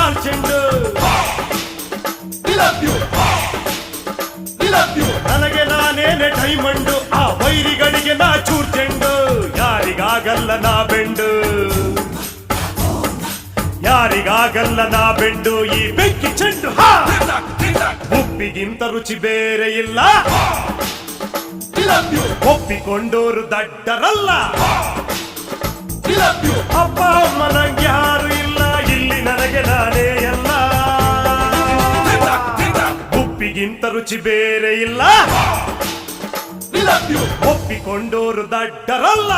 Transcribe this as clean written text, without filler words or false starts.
ಕಾಲ್ ಚೆಂಡು ನನಗೆ ನಾನೇನೆ ಡೈಮಂಡು ಆ ವೈರಿಗಳಿಗೆ ನಾ ಚೂರ್ ಚೆಂಡು ಯಾರಿಗಾಗಲ್ಲ ನಾ ಬೆಂಡು ಯಾರಿಗಾಗಲ್ಲ ನಾ ಬೆಂಡು ಈ ಬೆಂಕಿ ಚೆಂಡು ಉಪ್ಪಿಗಿಂತ ರುಚಿ ಬೇರೆ ಇಲ್ಲ ಒಪ್ಪಿಕೊಂಡೋರು ದಡ್ಡರಲ್ಲ ಅಪ್ಪ ಅಮ್ಮ ನಂಗೆ ಯಾರು ಇಲ್ಲ ಇಲ್ಲಿ ನನಗೆ ನಾನೇ ಎಲ್ಲ ಉಪ್ಪಿಗಿಂತ ರುಚಿ ಬೇರೆ ಇಲ್ಲ ಒಪ್ಪಿಕೊಂಡೋರು ದಡ್ಡರಲ್ಲ